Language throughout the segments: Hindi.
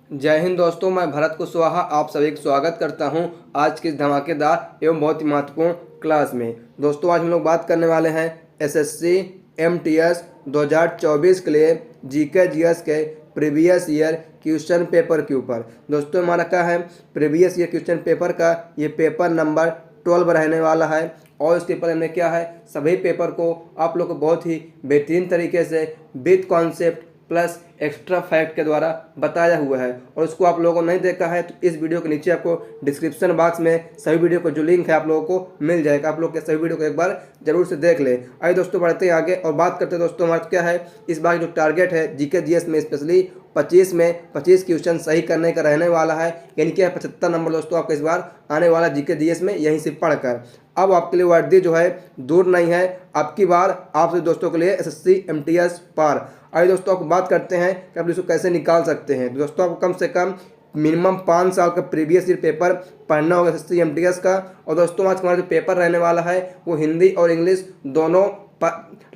जय हिंद दोस्तों, मैं भरत कुशवाहा आप सभी का स्वागत करता हूं आज की इस धमाकेदार एवं बहुत ही महत्वपूर्ण क्लास में। दोस्तों आज हम लोग बात करने वाले हैं एसएससी एमटीएस 2024 के लिए जीके जीएस के प्रीवियस ईयर क्वेश्चन पेपर के ऊपर। दोस्तों हमारा क्या है, प्रीवियस ईयर क्वेश्चन पेपर का ये पेपर नंबर 12 रहने वाला है और इसके पेपर में क्या है, सभी पेपर को आप लोग को बहुत ही बेहतरीन तरीके से with concept plus extra fact के द्वारा बताया हुआ है। और उसको आप लोगों को नहीं देखा है तो इस वीडियो के नीचे आपको डिस्क्रिप्शन बॉक्स में सभी वीडियो का जो लिंक है आप लोगों को मिल जाएगा। आप लोग के सभी वीडियो को एक बार जरूर से देख ले। आइए दोस्तों बढ़ते हैं आगे और बात करते हैं। दोस्तों हमारा क्या है, इस बार जो टारगेट है जीके जीएस में स्पेशली 25 में 25 क्वेश्चन सही करने का रहने वाला है, यानी कि 75 नंबर दोस्तों आपका इस बार आने वाला जीके जीएस में यहीं से पढ़कर। अब आपके लिए वर्दी जो है दूर नहीं है, आपकी बार आप सभी दोस्तों के लिए एसएससी एमटीएस पार। आइए दोस्तों आपको बात करते हैं कि आप इसको कैसे निकाल सकते हैं। दोस्तों आपको कम से कम मिनिमम 5 साल का प्रीवियस ईयर पेपर पढ़ना होगा एसएससी एमटीएस का। और दोस्तों आज हमारा जो पेपर रहने वाला है वो हिंदी और इंग्लिश दोनों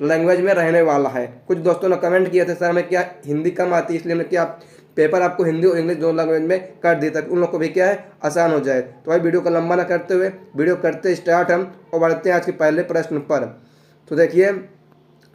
लैंग्वेज में रहने वाला है। कुछ दोस्तों ने कमेंट किया था सर हमें क्या हिंदी कम आती है, इसलिए हमने क्या पेपर आपको हिंदी और इंग्लिश दोनों लैंग्वेज में कर दिया ताकि उन लोग को भी क्या है आसान हो जाए। तो भाई वीडियो को लंबा ना करते हुए वीडियो करते स्टार्ट हम और बढ़ते हैं आज के पहले प्रश्न पर। तो देखिए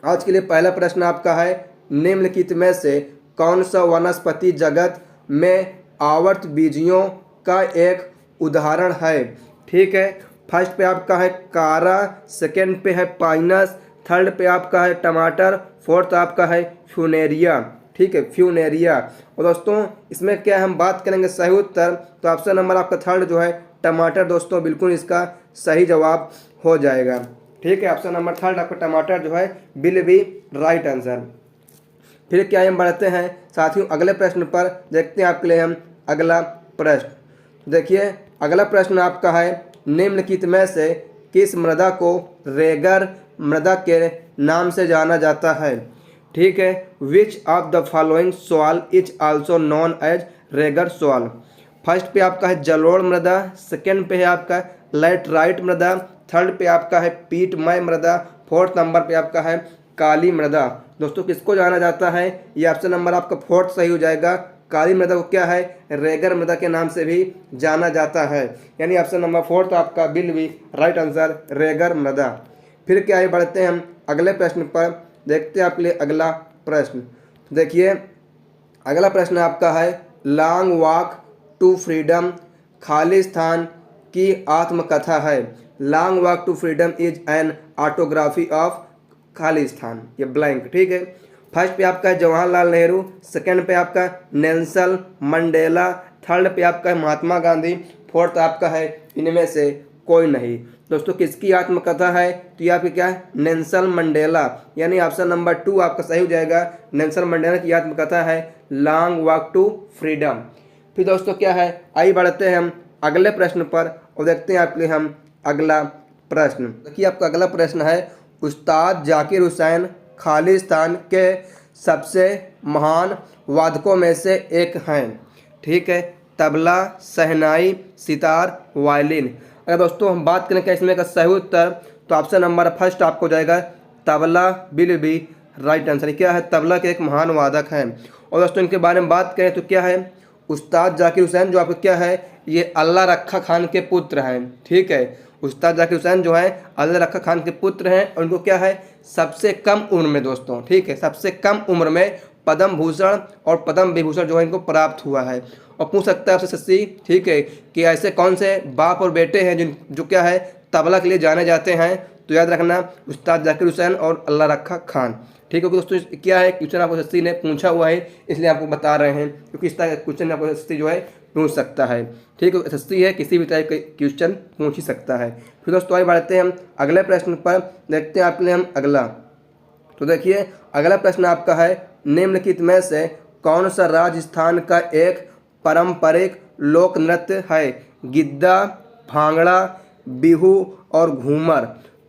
आज के लिए पहला प्रश्न आपका है, निम्नलिखित में से कौन सा वनस्पति जगत में आवर्त बीजियों का एक उदाहरण है। ठीक है, फर्स्ट पे आपका है कारा, सेकंड पे है पाइनस, थर्ड पे आपका है टमाटर, फोर्थ आपका है फ्यूनेरिया। ठीक है, फ्यूनेरिया। और दोस्तों इसमें क्या हम बात करेंगे सही उत्तर, तो ऑप्शन नंबर आपका थर्ड जो है टमाटर दोस्तों बिल्कुल इसका सही जवाब हो जाएगा। ठीक है, ऑप्शन नंबर थर्ड आपका टमाटर जो है विल बी राइट आंसर। फिर क्या हम बढ़ते हैं साथियों अगले प्रश्न पर, देखते हैं आपके लिए हम अगला प्रश्न। देखिए अगला प्रश्न आपका है, निम्नलिखित में से किस मृदा को रेगर मृदा के नाम से जाना जाता है। ठीक है, which of the following soil is also known as regur soil. First पे आपका है जलोढ़ मृदा, सेकंड पे है आपका लैटराइट मृदा, थर्ड पे आपका है पीटमय मृदा, फोर्थ नंबर पे आपका है काली मृदा। दोस्तों किसको जाना जाता है, ये ऑप्शन नंबर आपका फोर्थ सही हो जाएगा। काली मृदा को क्या है, रेगर मृदा के नाम से भी जाना जाता है, यानी ऑप्शन नंबर फोर्थ आपका will be right answer Regar मृदा। फिर क्या है बढ़ते हैं हम अगले प्रश्न पर, देखते हैं आपके लिए अगला प्रश्न। देखिए अगला प्रश्न आपका है, long walk to freedom Khalistan की आत्मकथा है। Long walk to freedom is an autography of Khalistan, ये ब्लैंक। ठीक है, फर्स्ट पे आपका है जवाहरलाल नेहरू, सेकंड पे आपका नेल्सन मंडेला, थर्ड पे आपका है महात्मा गांधी, फोर्थ आपका है इनमें से कोई नहीं। दोस्तों किसकी आत्मकथा है, तो ये आपकी क्या है नेल्सन मंडेला, यानी ऑप्शन नंबर 2 आपका सही हो जाएगा। नेल्सन मंडेला की आत्मकथा है लॉन्ग वॉक टू फ्रीडम। फिर दोस्तों क्या है, आइए बढ़ते हैं हम अगले प्रश्न पर और देखते हैं आपके लिए हम अगला प्रश्न। देखिए आपका अगला प्रश्न है, उस्ताद जाकिर हुसैन खालिस्तान के सबसे महान वादकों में से एक हैं। ठीक है, तबला, शहनाई, सितार, वायलिन। अगर दोस्तों हम बात करें क्या इसमें का सही उत्तर, तो ऑप्शन नंबर फर्स्ट आपको हो जाएगा tabla will be right answer. क्या है, तबला के एक महान वादक हैं। और दोस्तों इनके बारे में बात करें तो क्या है, उस्ताद जाकिर हुसैन जो आपको क्या है ये अल्लाह रखा खान के पुत्र हैं। ठीक है, उस्ताद जाकिर हुसैन जो है अल्लाह रखा खान के पुत्र हैं और उनको क्या है सबसे कम उम्र में दोस्तों, ठीक है, सबसे कम उम्र में पद्म भूषण और पद्म विभूषण जो है इनको प्राप्त हुआ है। और पूछ सकता है आपसे सच्ची, ठीक है, कि ऐसे कौन से बाप और बेटे हैं जिन जो क्या है तबला के लिए जाने जाते हैं, तो याद रखना उस्ताद जाकिर हुसैन और अल्लाह रखा खान। ठीक है दोस्तों, क्या है क्वेश्चन आपको एसएससी ने पूछा हुआ है इसलिए आपको बता रहे हैं, क्योंकि इस तरह का क्वेश्चन आपको एसएससी जो है पूछ सकता है। ठीक है, एसएससी है किसी भी टाइप का क्वेश्चन पूछ ही सकता है। फिर दोस्तों आगे बढ़ते हैं हम अगले प्रश्न पर, देखते हैं आपके लिए हम अगला। तो देखिए अगला प्रश्न आपका है, निम्नलिखित में से कौन सा राजस्थान का एक पारंपरिक लोक नृत्य है। गिद्दा, भांगड़ा, बिहू और घूमर।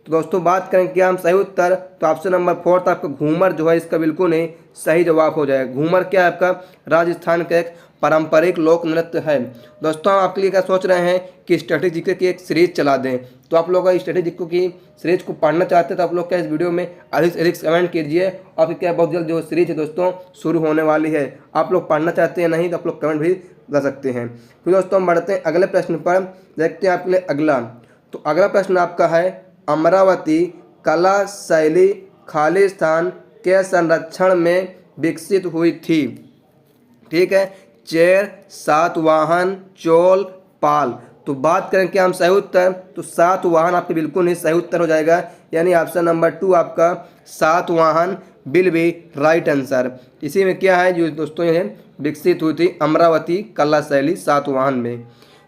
तो दोस्तों बात करें क्या हम सही उत्तर, तो ऑप्शन नंबर 4 आपका घूमर जो है इसका बिल्कुल नहीं सही जवाब हो जाएगा। घूमर क्या है आपका राजस्थान का एक पारंपरिक लोक नृत्य है। दोस्तों हम आपके लिए क्या सोच रहे हैं कि स्टैटिक जीके की एक सीरीज चला दें, तो आप लोग स्टैटिक जीके की सीरीज को पढ़ना चाहते हैं तो आप लोग क्या इस वीडियो में अधिक से अधिक कमेंट कीजिए, और फिर क्या बहुत जल्द जो सीरीज है दोस्तों शुरू होने वाली है। आप लोग पढ़ना चाहते हैं नहीं तो आप लोग कमेंट भी कर सकते हैं। फिर दोस्तों हम बढ़ते हैं अगले प्रश्न पर, देखते हैं आपके लिए अगला। तो अगला प्रश्न आपका है अमरावती कला शैली खालिस्तान के संरक्षण में विकसित हुई थी। ठीक है, चेर, सातवाहन, चोल, पाल। तो बात करें क्या हम सही उत्तर, तो सातवाहन आपके बिल्कुल नहीं सही उत्तर हो जाएगा, यानी ऑप्शन नंबर 2 आपका Satavahana will be right answer. इसी में क्या है जो दोस्तों ये विकसित हुई थी अमरावती कला शैली सातवाहन में।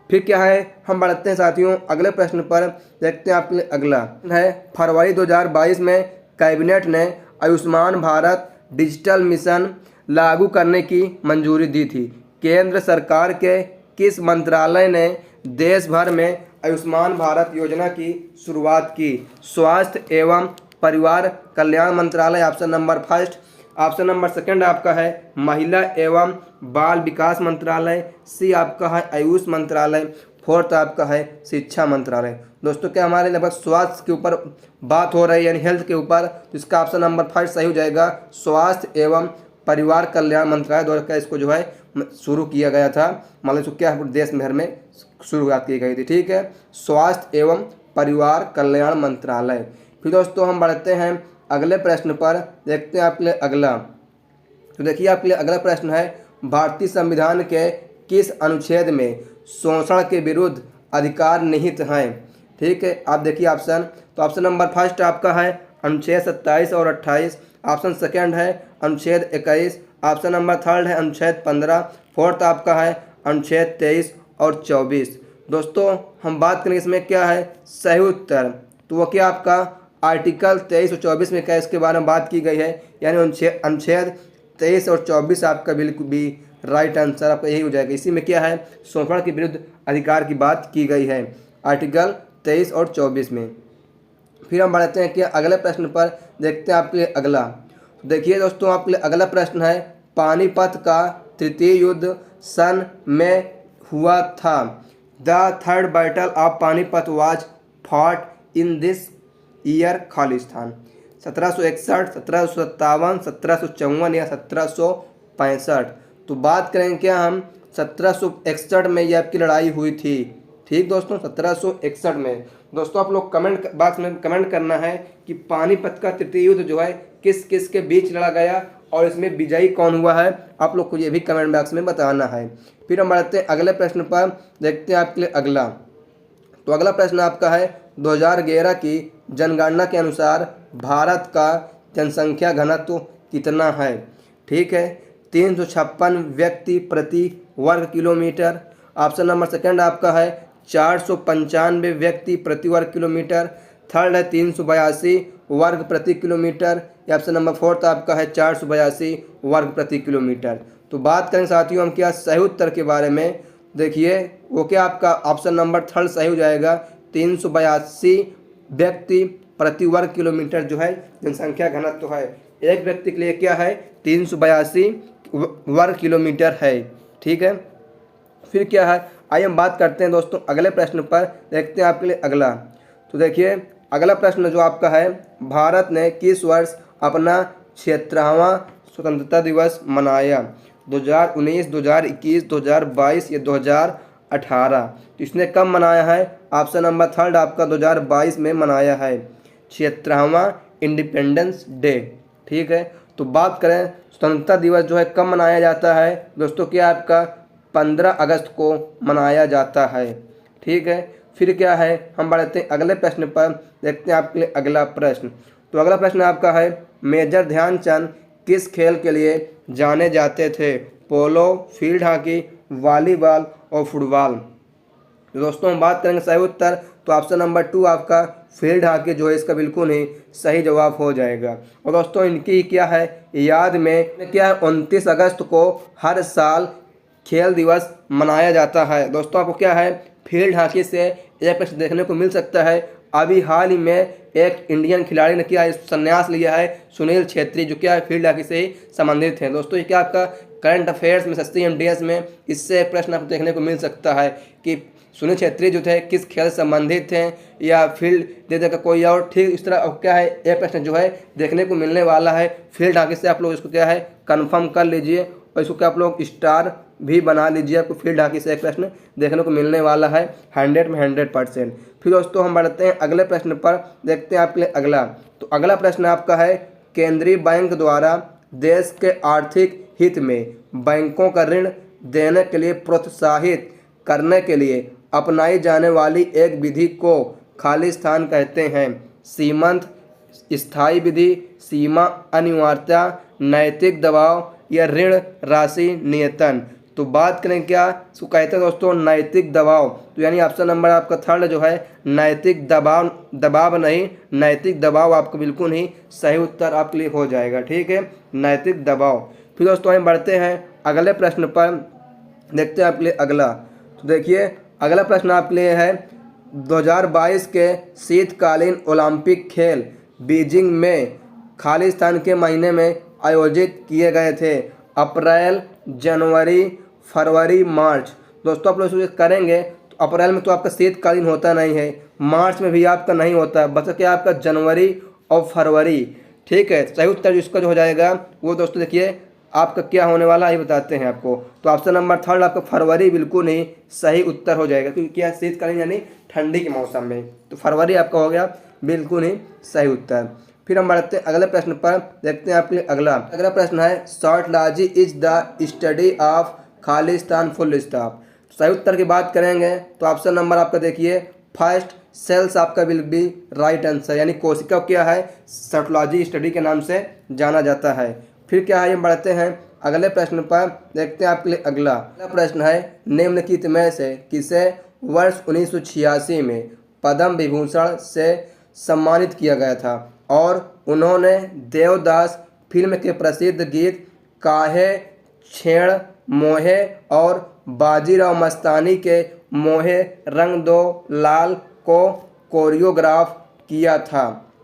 फिर क्या है हम बढ़ते हैं साथियों अगले प्रश्न पर, देखते हैं आपके लिए अगला है फरवरी 2022 में कैबिनेट ने आयुष्मान भारत डिजिटल मिशन लागू करने की मंजूरी दी थी। केंद्र सरकार के किस मंत्रालय ने देश भर में आयुष्मान भारत योजना की शुरुआत की? स्वास्थ्य एवं परिवार कल्याण मंत्रालय ऑप्शन नंबर 1। ऑप्शन नंबर 2 आपका है महिला एवं बाल विकास मंत्रालय। सी आपका है आयुष मंत्रालय। 4 आपका है शिक्षा मंत्रालय। दोस्तों क्या हमारे लगभग स्वास्थ्य के ऊपर बात हो रही है यानी हेल्थ के ऊपर, तो इसका ऑप्शन नंबर 5 सही हो जाएगा। स्वास्थ्य एवं परिवार कल्याण मंत्रालय द्वारा का इसको जो है शुरू किया गया था, मतलब इसको क्या देश भर में शुरुआत की गई थी। ठीक है, स्वास्थ्य एवं परिवार कल्याण मंत्रालय। फिर दोस्तों हम बढ़ते हैं अगले प्रश्न पर, देखते हैं आपके लिए अगला। तो देखिए आपके लिए अगला प्रश्न है भारतीय संविधान के किस अनुच्छेद में शोषण के विरुद्ध अधिकार निहित हैं? ठीक है, आप देखिए ऑप्शन, तो ऑप्शन नंबर 1 आपका है अनुच्छेद 27 और 28। ऑप्शन 2 है अनुच्छेद 21। ऑप्शन नंबर 3 है अनुच्छेद 15। 4 आपका है अनुच्छेद 23 और 24। दोस्तों हम बात करें इसमें क्या है सही उत्तर, तो वो क्या आपका आर्टिकल 23 और 24 में क्या इसके बारे में बात की गई है, यानी अनुच्छेद 23 और 24 आपका बिल्कुल भी राइट आंसर आपका यही हो जाएगा। इसी में क्या है शोषण के विरुद्ध अधिकार की बात की गई है आर्टिकल 23 और 24 में। फिर हम बढ़ते हैं कि अगले प्रश्न पर, देखते हैं आपके लिए अगला। तो देखिए दोस्तों आपके लिए अगला प्रश्न है पानीपत का तृतीय युद्ध सन में हुआ था। The third battle of Panipat was fought in this year Khalistan. 1761, 1757, 1754 या 1765। तो बात करें क्या हम 1761 में ये आपकी लड़ाई हुई थी। ठीक दोस्तों 1761 में। दोस्तों आप लोग कमेंट बॉक्स में कमेंट करना है कि पानीपत का तृतीय युद्ध जो है किस किस के बीच लड़ा गया और इसमें विजयी कौन हुआ है, आप लोग को ये भी कमेंट बॉक्स में बताना है। फिर हम बढ़ते हैं अगले प्रश्न पर, देखते हैं आपके लिए अगला। तो अगला प्रश्न आपका है 2011 की जनगणना के अनुसार भारत का जनसंख्या घनत्व कितना है? ठीक है, 356 व्यक्ति प्रति वर्ग किलोमीटर। ऑप्शन नंबर 2 आपका है 495 व्यक्ति प्रति वर्ग किलोमीटर। 3 है 382 वर्ग प्रति किलोमीटर। या ऑप्शन नंबर 4 आपका है 482 वर्ग प्रति किलोमीटर। तो बात करें साथियों हम क्या सही उत्तर के बारे में, देखिए वो क्या आपका ऑप्शन नंबर 3 सही हो जाएगा। 382 व्यक्ति प्रति वर्ग किलोमीटर जो है जनसंख्या घनत्व है। एक व्यक्ति के लिए क्या है 382 वर्ग किलोमीटर है। ठीक है, फिर क्या है आइए हम बात करते हैं दोस्तों अगले प्रश्न पर, देखते हैं आपके लिए अगला। तो देखिए अगला प्रश्न जो आपका है भारत ने किस वर्ष अपना 76वां स्वतंत्रता दिवस मनाया? 2019, 2021, 2022 या 2018? तो इसने कब मनाया है? ऑप्शन नंबर 3 आपका 2022 में मनाया है 76वां इंडिपेंडेंस डे। ठीक है, तो बात करें स्वतंत्रता दिवस जो है कब मनाया जाता है दोस्तों, क्या आपका 15 अगस्त को मनाया जाता है। ठीक है, फिर क्या है हम बढ़ते हैं अगले प्रश्न पर, देखते हैं आपके लिए अगला प्रश्न। तो अगला प्रश्न आपका है मेजर ध्यानचंद किस खेल के लिए जाने जाते थे? पोलो, फील्ड हॉकी, वॉलीबॉल और फुटबॉल? तो दोस्तों हम बात करेंगे सही उत्तर, तो ऑप्शन नंबर 2 आपका फील्ड हॉकी जो है इसका बिल्कुल ही सही जवाब हो जाएगा। और दोस्तों इनकी क्या है याद में क्या है 29 अगस्त को हर साल खेल दिवस मनाया जाता है। दोस्तों आपको क्या है फील्ड हॉकी से एक प्रश्न देखने को मिल सकता है अभी हाल ही में एक इंडियन खिलाड़ी ने क्या है, संन्यास लिया है, सुनील छेत्री, जो क्या है फील्ड हॉकी से ही संबंधित हैं। दोस्तों ये क्या आपका करंट अफेयर्स में SSC MTS में इससे एक प्रश्न आपको देखने को मिल सकता है कि सुनील छेत्री जो थे किस खेल से संबंधित थे या फील्ड दे देगा कोई और। ठीक इस तरह क्या है एक प्रश्न जो है देखने को मिलने वाला है फील्ड हॉकी से। आप लोग इसको क्या है कंफर्म कर लीजिए और इसको क्या आप लोग स्टार भी बना लीजिए। आपको फील्ड हॉकी से एक प्रश्न देखने को मिलने वाला है 100 में 100%। फिर दोस्तों हम बढ़ते हैं अगले प्रश्न पर, देखते हैं आपके लिए अगला। तो अगला प्रश्न आपका है, केंद्रीय बैंक द्वारा देश के आर्थिक हित में बैंकों का ऋण देने के लिए प्रोत्साहित करने के लिए अपनाई जाने वाली एक विधि को खालिस्तान कहते हैं। सीमंत, स्थायी विधि, सीमा अनिवार्यता, नैतिक दबाव या ऋण राशि नियंत्रण। तो बात करें क्या इसको कहते हैं दोस्तों, नैतिक दबाव। तो यानी ऑप्शन नंबर आपका थर्ड जो है नैतिक दबाव नहीं, नैतिक दबाव आपको बिल्कुल ही सही उत्तर आपके लिए हो जाएगा। ठीक है, नैतिक दबाव। फिर दोस्तों हम बढ़ते हैं अगले प्रश्न पर, देखते हैं आपके लिए अगला। तो देखिए अगला प्रश्न आपके लिए है, 2022 के शीतकालीन ओलंपिक खेल बीजिंग में खालिस्तान के महीने में आयोजित किए गए थे। अप्रैल, जनवरी, फरवरी, मार्च। दोस्तों आप लोग इसको करेंगे तो अप्रैल में तो आपका शीतकालीन होता नहीं है, मार्च में भी आपका नहीं होता, बस क्या आपका जनवरी और फरवरी। ठीक है, सही उत्तर जिसका जो हो जाएगा वो दोस्तों देखिए आपका क्या होने वाला है ये बताते हैं आपको। तो ऑप्शन नंबर थर्ड आपका फरवरी बिल्कुल नहीं सही उत्तर हो जाएगा, क्योंकि क्या शीतकालीन यानी ठंडी के मौसम में, तो फरवरी आपका हो गया बिल्कुल ही सही उत्तर। फिर हम बढ़ते हैं अगले प्रश्न पर, देखते हैं आपके लिए अगला प्रश्न है, शॉर्टलॉजी is the study of Khalistan full stop. सही उत्तर की बात करेंगे तो ऑप्शन नंबर आपका देखिए फर्स्ट सेल्स आपका विल बी राइट आंसर, यानी कोशिका क्या है शॉर्टलॉजी स्टडी के नाम से जाना जाता है। फिर क्या है हम बढ़ते हैं अगले प्रश्न पर, देखते हैं आपके लिए अगला प्रश्न है, निम्नलिखित में से किसे वर्ष 1986 में पद्म विभूषण से सम्मानित किया गया था और उन्होंने देवदास फिल्म के प्रसिद्ध गीत काहे छेड़ मोहे और बाजीराव मस्तानी के मोहे रंग दो लाल को कोरियोग्राफ किया था।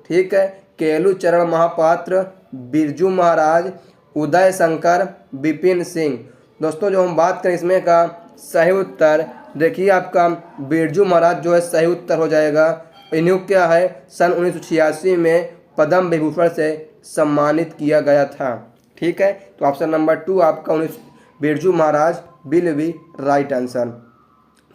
ठीक है, केलू चरण महापात्र, बिरजू महाराज, उदय शंकर, विपिन सिंह। दोस्तों जो हम बात करें इसमें का सही उत्तर देखिए आपका बिरजू महाराज जो है सही उत्तर हो जाएगा। इन्हें क्या है सन 1986 में पद्म विभूषण से सम्मानित किया गया था। ठीक है, तो ऑप्शन नंबर 2 आपका Birju Maharaj will be right answer.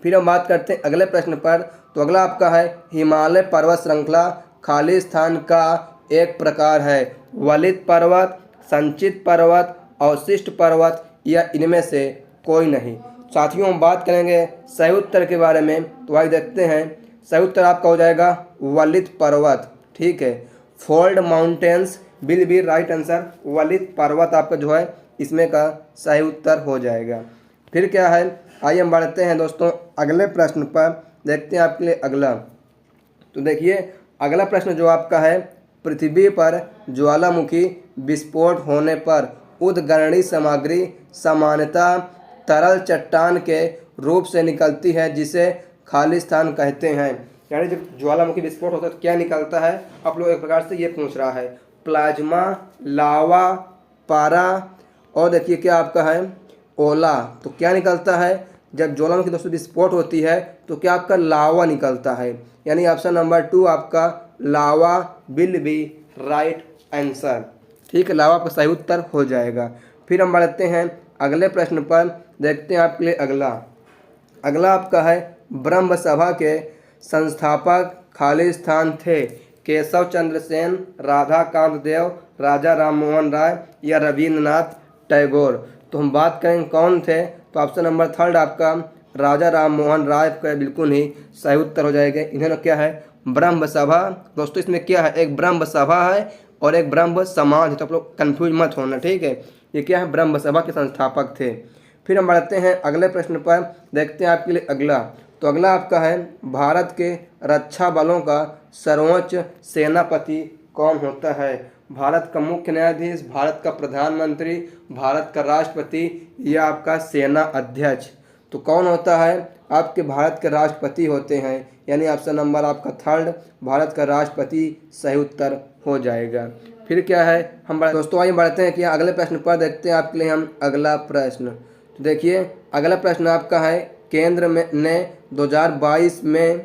फिर हम बात करते हैं अगले प्रश्न पर, तो अगला आपका है, हिमालय पर्वत श्रृंखला खालिस्तान का एक प्रकार है। वलित पर्वत, संचित पर्वत, अवशिष्ट पर्वत या इनमें से कोई नहीं। साथियों हम बात करेंगे सही उत्तर के बारे में, तो आइए देखते हैं। सही उत्तर आपका हो जाएगा वलित पर्वत। ठीक है, fold mountains will be right answer. वलित पर्वत आपका जो है इसमें का सही उत्तर हो जाएगा। फिर क्या है आइए हम बढ़ते हैं दोस्तों अगले प्रश्न पर, देखते हैं आपके लिए अगला। तो देखिए अगला प्रश्न जो आपका है, पृथ्वी पर ज्वालामुखी विस्फोट होने पर उद्गरणीय सामग्री सामान्यतः तरल चट्टान के रूप से निकलती है जिसे खालिस्तान कहते हैं। यानी जब ज्वालामुखी विस्फोट होता है तो क्या निकलता है, आप लोग एक प्रकार से ये पूछ रहा है, प्लाज्मा, लावा, पारा और देखिए क्या आपका है ओला। तो क्या निकलता है जब ज्वालामुखी दोस्तों विस्फोट होती है तो क्या आपका लावा निकलता है, यानी ऑप्शन नंबर 2 आपका लावा विल बी राइट आंसर। ठीक है, लावा आपका सही उत्तर हो जाएगा। फिर हम बढ़ते हैं अगले प्रश्न पर, देखते हैं आपके लिए अगला आपका है, ब्रह्म सभा के संस्थापक खालिस्तान थे। केशव चंद्र सेन, राधा कांत देव, राजा राम मोहन राय या रविंद्रनाथ टैगोर। तो हम बात करें कौन थे, तो ऑप्शन नंबर 3 आपका राजा राम मोहन राय का बिल्कुल ही सही उत्तर हो जाएगा। इन्होंने क्या है ब्रह्म सभा। दोस्तों इसमें क्या है, एक ब्रह्म सभा है और एक ब्रह्म समाज है, तो आप लोग कन्फ्यूज मत होना। ठीक है, ये क्या है ब्रह्म सभा के संस्थापक थे। फिर हम बढ़ते हैं अगले प्रश्न पर, देखते हैं आपके लिए अगला। तो अगला आपका है, भारत के रक्षा बलों का सर्वोच्च सेनापति कौन होता है। भारत का मुख्य न्यायाधीश, भारत का प्रधानमंत्री, भारत का राष्ट्रपति या आपका सेना अध्यक्ष। तो कौन होता है? आपके भारत के राष्ट्रपति होते हैं, यानी ऑप्शन नंबर आपका थर्ड, भारत का राष्ट्रपति सही उत्तर हो जाएगा। फिर क्या है, दोस्तों आइए बढ़ते हैं कि अगले प्रश्न पर देखते हैं आपके लिए हम अगला प्रश्न। तो देखिए अगला प्रश्न आपका है, केंद्र में ने 2022 में,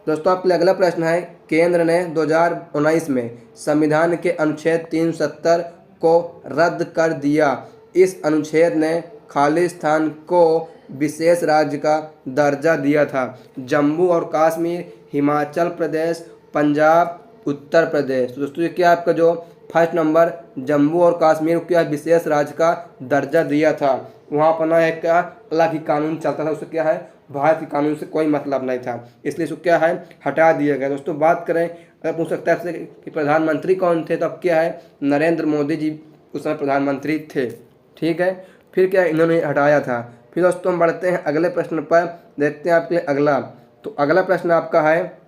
दोस्तों आपके लिए अगला प्रश्न है, केंद्र ने 2019 में संविधान के अनुच्छेद 370 को रद्द कर दिया। इस अनुच्छेद ने खालिस्तान को विशेष राज्य का दर्जा दिया था। जम्मू और कश्मीर, हिमाचल प्रदेश, पंजाब, उत्तर प्रदेश। तो दोस्तों ये क्या आपका जो फर्स्ट नंबर, जम्मू और कश्मीर को क्या विशेष राज्य का दर्जा दिया था। वहाँ पर ना है क्या अलग ही कानून चलता था, उससे क्या है भारत के कानून से कोई मतलब नहीं था, इसलिए इसको क्या है हटा दिया गया। दोस्तों बात करें, अगर पूछ सकता है कि प्रधानमंत्री कौन थे, तो अब क्या है नरेंद्र मोदी जी उस समय प्रधानमंत्री थे। ठीक है, फिर क्या इन्होंने हटाया था। फिर दोस्तों हम बढ़ते हैं अगले प्रश्न पर, देखते हैं आपके लिए अगला। तो अगला प्रश्न आपका है,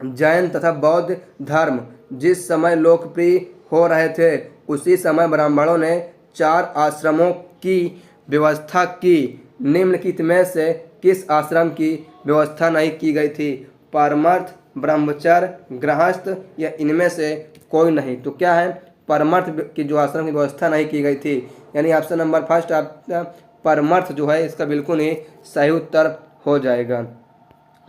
जैन तथा बौद्ध धर्म जिस समय लोकप्रिय हो रहे थे उसी समय ब्राह्मणों ने 4 आश्रमों की व्यवस्था की। निम्नलिखित में से किस आश्रम की व्यवस्था नहीं की गई थी? परमर्थ, ब्रह्मचर्य, गृहस्थ या इनमें से कोई नहीं। तो क्या है परमर्थ की जो आश्रम की व्यवस्था नहीं की गई थी, यानी ऑप्शन नंबर फर्स्ट आपका परमर्थ जो है इसका बिल्कुल ही सही उत्तर हो जाएगा।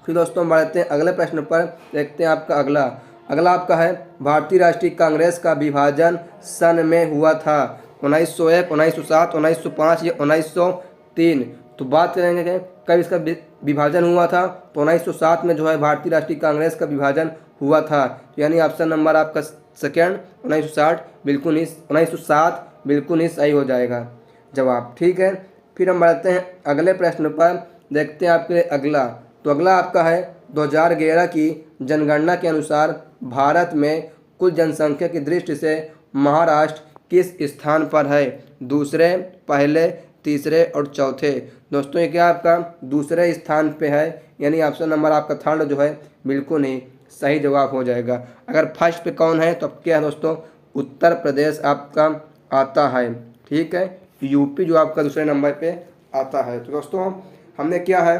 फिर दोस्तों बढ़ते हैं अगले प्रश्न पर, देखते हैं आपका अगला आपका है, भारतीय राष्ट्रीय कांग्रेस का विभाजन सन में हुआ था 1901, 1907, 1905 या 1903। तो बात करेंगे कि कब इसका विभाजन हुआ था, तो 1907 में जो है भारतीय राष्ट्रीय कांग्रेस का विभाजन हुआ था, यानी ऑप्शन नंबर आपका सेकेंड 1960 बिल्कुल ही 1907 बिल्कुल ही सही हो जाएगा जवाब। ठीक है, फिर हम बढ़ते हैं अगले प्रश्न पर, देखते हैं आपके अगला। तो अगला आपका है, 2011 की जनगणना के अनुसार भारत में कुल जनसंख्या की दृष्टि से महाराष्ट्र किस स्थान पर है? दूसरे, पहले, तीसरे और चौथे। दोस्तों ये क्या आपका दूसरे स्थान पे है, यानी ऑप्शन नंबर आपका थर्ड जो है बिल्कुल ही सही जवाब हो जाएगा। अगर फर्स्ट पे कौन है तो अब क्या है दोस्तों, उत्तर प्रदेश आपका आता है। ठीक है, यूपी जो आपका दूसरे नंबर पे आता है। तो दोस्तों हमने क्या है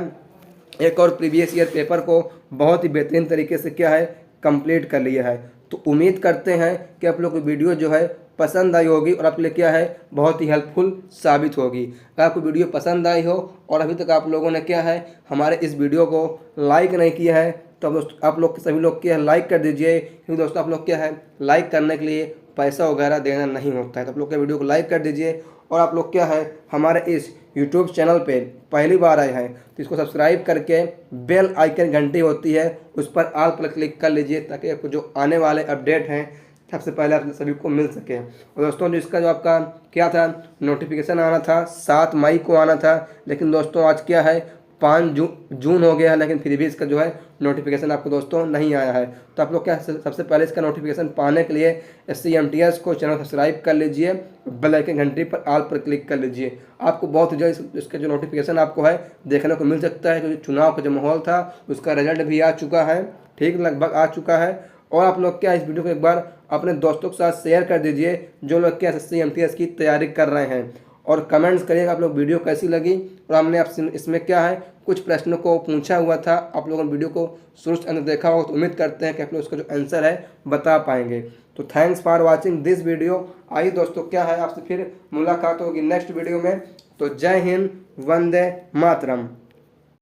एक और प्रीवियस ईयर पेपर को बहुत ही बेहतरीन तरीके से क्या है कंप्लीट कर लिया है। तो उम्मीद करते हैं कि आप लोग को वीडियो जो है पसंद आई होगी और आपके लिए क्या है बहुत ही हेल्पफुल साबित होगी। अगर आपको वीडियो पसंद आई हो और अभी तक आप लोगों ने क्या है हमारे इस वीडियो को लाइक नहीं किया है, तो दोस्तों आप लोग सभी लोग क्या है लाइक कर दीजिए, क्योंकि दोस्तों आप लोग क्या है लाइक करने के लिए पैसा वगैरह देना नहीं होता है। तो आप लोग क्या वीडियो को लाइक कर दीजिए, और आप लोग क्या है हमारे इस यूट्यूब चैनल पे पहली बार आए हैं तो इसको सब्सक्राइब करके बेल आइकन घंटी होती है उस पर ऑल पर क्लिक कर लीजिए, ताकि आपको जो आने वाले अपडेट हैं सबसे पहले आप सभी को मिल सके। और दोस्तों जो इसका जो आपका क्या था नोटिफिकेशन आना था 7 मई को आना था, लेकिन दोस्तों आज क्या है 5 जून हो गया है, लेकिन फिर भी इसका जो है नोटिफिकेशन आपको दोस्तों नहीं आया है। तो आप लोग क्या सबसे पहले इसका नोटिफिकेशन पाने के लिए SCMTS को चैनल सब्सक्राइब कर लीजिए, बेल आइकन घंटी पर ऑल पर क्लिक कर लीजिए। आपको बहुत जल्द इसका जो नोटिफिकेशन आपको है देखने को मिल सकता है, क्योंकि चुनाव का जो माहौल था उसका रिजल्ट भी आ चुका है, ठीक लगभग आ चुका है। और आप लोग क्या इस वीडियो को एक बार अपने दोस्तों के साथ शेयर कर दीजिए जो लोग क्या SCMTS की तैयारी कर रहे हैं, और कमेंट्स करिएगा आप लोग वीडियो कैसी लगी। और हमने आपसे इसमें क्या है कुछ प्रश्नों को पूछा हुआ था, आप लोगों ने वीडियो को शुरू से अंत देखा होगा, तो उम्मीद करते हैं कि आप लोग उसका जो आंसर है बता पाएंगे। तो thanks for watching this video. आइए दोस्तों क्या है आपसे फिर मुलाकात होगी नेक्स्ट वीडियो में। तो जय हिंद, वंदे मातरम।